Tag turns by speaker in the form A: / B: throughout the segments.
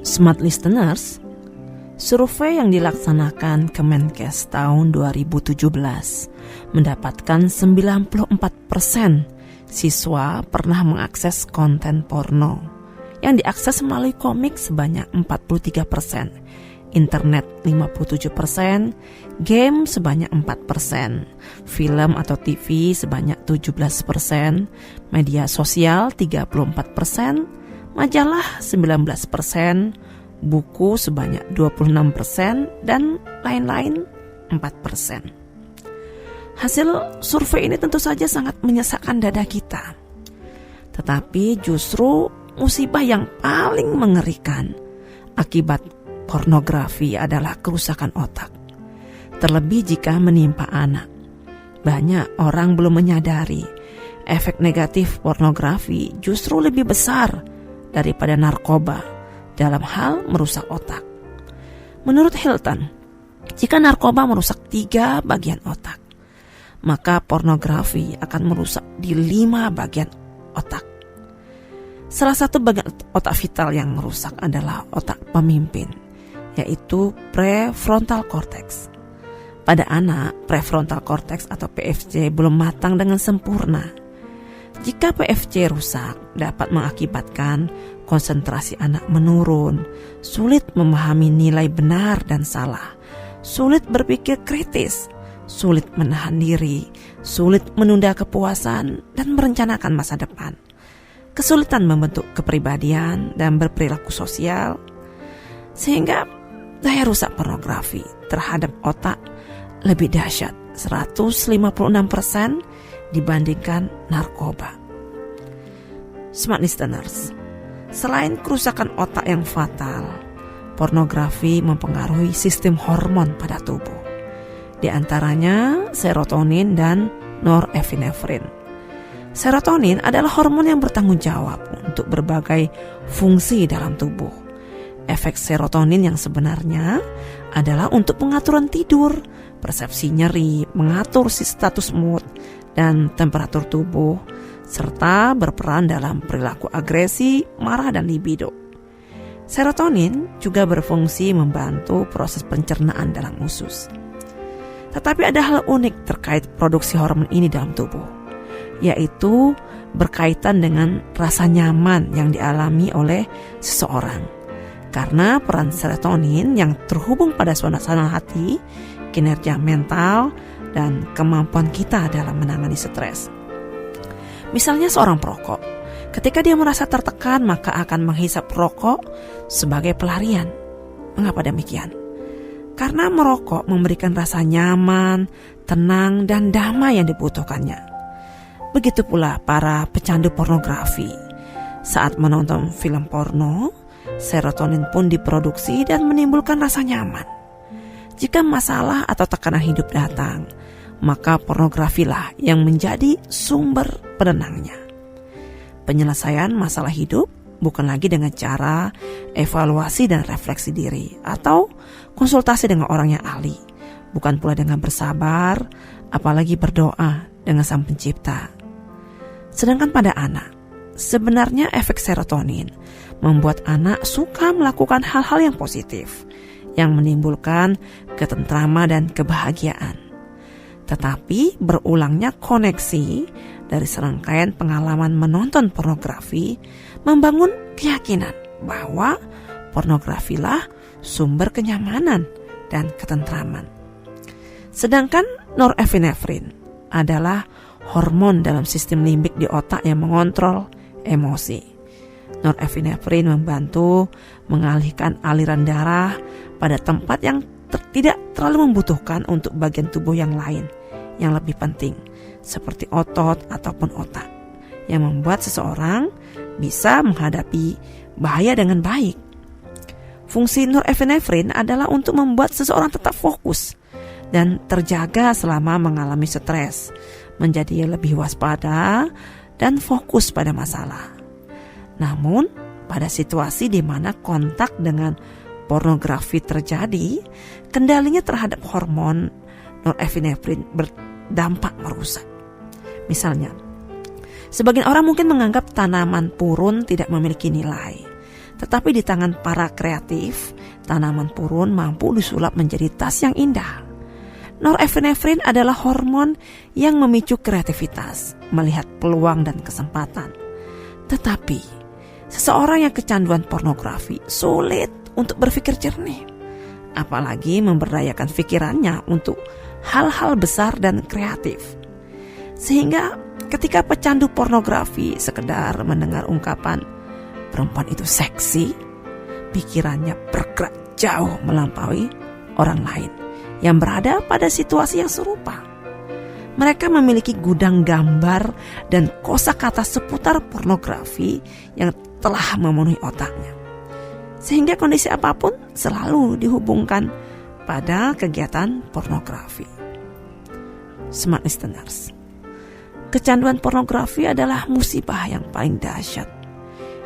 A: Smart listeners, survei yang dilaksanakan Kemenkes tahun 2017 mendapatkan 94% siswa pernah mengakses konten porno. Yang diakses melalui komik sebanyak 43%, internet 57%, game sebanyak 4%, film atau TV sebanyak 17%, media sosial 34%, majalah 19%, buku sebanyak 26%, dan lain-lain 4%. Hasil survei ini tentu saja sangat menyesakkan dada kita. Tetapi justru musibah yang paling mengerikan akibat pornografi adalah kerusakan otak. Terlebih jika menimpa anak. Banyak orang belum menyadari efek negatif pornografi justru lebih besar daripada narkoba dalam hal merusak otak. Menurut Hilton, jika narkoba merusak 3 bagian otak, maka pornografi akan merusak di 5 bagian otak. Salah satu bagian otak vital yang merusak adalah otak pemimpin, yaitu prefrontal cortex. Pada anak, prefrontal cortex atau PFC belum matang dengan sempurna. Jika PFC rusak, dapat mengakibatkan konsentrasi anak menurun, sulit memahami nilai benar dan salah, sulit berpikir kritis, sulit menahan diri, sulit menunda kepuasan, dan merencanakan masa depan. Kesulitan membentuk kepribadian dan berperilaku sosial, sehingga daya rusak pornografi terhadap otak lebih dahsyat 156% dibandingkan narkoba. Smart listeners, selain kerusakan otak yang fatal, pornografi mempengaruhi sistem hormon pada tubuh, di antaranya serotonin dan norepinefrin. Serotonin adalah hormon yang bertanggung jawab untuk berbagai fungsi dalam tubuh. Efek serotonin yang sebenarnya adalah untuk pengaturan tidur, persepsi nyeri, mengatur status mood dan temperatur tubuh, serta berperan dalam perilaku agresi, marah, dan libido. Serotonin juga berfungsi membantu proses pencernaan dalam usus. Tetapi ada hal unik terkait produksi hormon ini dalam tubuh, yaitu berkaitan dengan rasa nyaman yang dialami oleh seseorang. Karena peran serotonin yang terhubung pada suasana hati, kinerja mental, dan kemampuan kita dalam menangani stres. Misalnya seorang perokok, ketika dia merasa tertekan maka akan menghisap rokok sebagai pelarian. Mengapa demikian? Karena merokok memberikan rasa nyaman, tenang, dan damai yang dibutuhkannya. Begitu pula para pecandu pornografi. Saat menonton film porno, serotonin pun diproduksi dan menimbulkan rasa nyaman. Jika masalah atau tekanan hidup datang, maka pornografilah yang menjadi sumber penenangnya. Penyelesaian masalah hidup bukan lagi dengan cara evaluasi dan refleksi diri atau konsultasi dengan orang yang ahli, bukan pula dengan bersabar, apalagi berdoa dengan Sang Pencipta. Sedangkan pada anak, sebenarnya efek serotonin membuat anak suka melakukan hal-hal yang positif, yang menimbulkan ketentraman dan kebahagiaan. Tetapi berulangnya koneksi dari serangkaian pengalaman menonton pornografi membangun keyakinan bahwa pornografilah sumber kenyamanan dan ketentraman. Sedangkan norepinefrin adalah hormon dalam sistem limbik di otak yang mengontrol emosi. Norepinefrin membantu mengalihkan aliran darah pada tempat yang tidak terlalu membutuhkan untuk bagian tubuh yang lain yang lebih penting, seperti otot ataupun otak, yang membuat seseorang bisa menghadapi bahaya dengan baik. Fungsi norepinefrin adalah untuk membuat seseorang tetap fokus dan terjaga selama mengalami stres, menjadi lebih waspada dan fokus pada masalah. Namun, pada situasi di mana kontak dengan pornografi terjadi, kendalinya terhadap hormon norepinefrin berdampak merusak. Misalnya, sebagian orang mungkin menganggap tanaman purun tidak memiliki nilai. Tetapi di tangan para kreatif, tanaman purun mampu disulap menjadi tas yang indah. Norepinefrin adalah hormon yang memicu kreativitas, melihat peluang dan kesempatan. Tetapi, seseorang yang kecanduan pornografi sulit untuk berpikir jernih, apalagi memberdayakan pikirannya untuk hal-hal besar dan kreatif. Sehingga ketika pecandu pornografi sekedar mendengar ungkapan perempuan itu seksi, pikirannya bergerak jauh melampaui orang lain yang berada pada situasi yang serupa. Mereka memiliki gudang gambar dan kosakata seputar pornografi yang telah memenuhi otaknya. Sehingga kondisi apapun selalu dihubungkan pada kegiatan pornografi. Smart listeners, kecanduan pornografi adalah musibah yang paling dahsyat.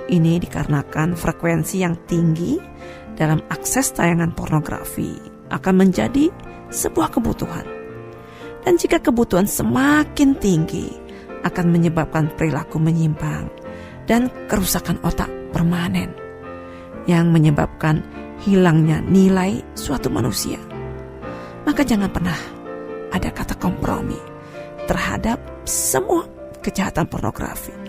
A: Ini dikarenakan frekuensi yang tinggi dalam akses tayangan pornografi akan menjadi sebuah kebutuhan. Dan jika kebutuhan semakin tinggi, akan menyebabkan perilaku menyimpang dan kerusakan otak permanen yang menyebabkan hilangnya nilai suatu manusia. Maka jangan pernah ada kata kompromi terhadap semua kejahatan pornografi.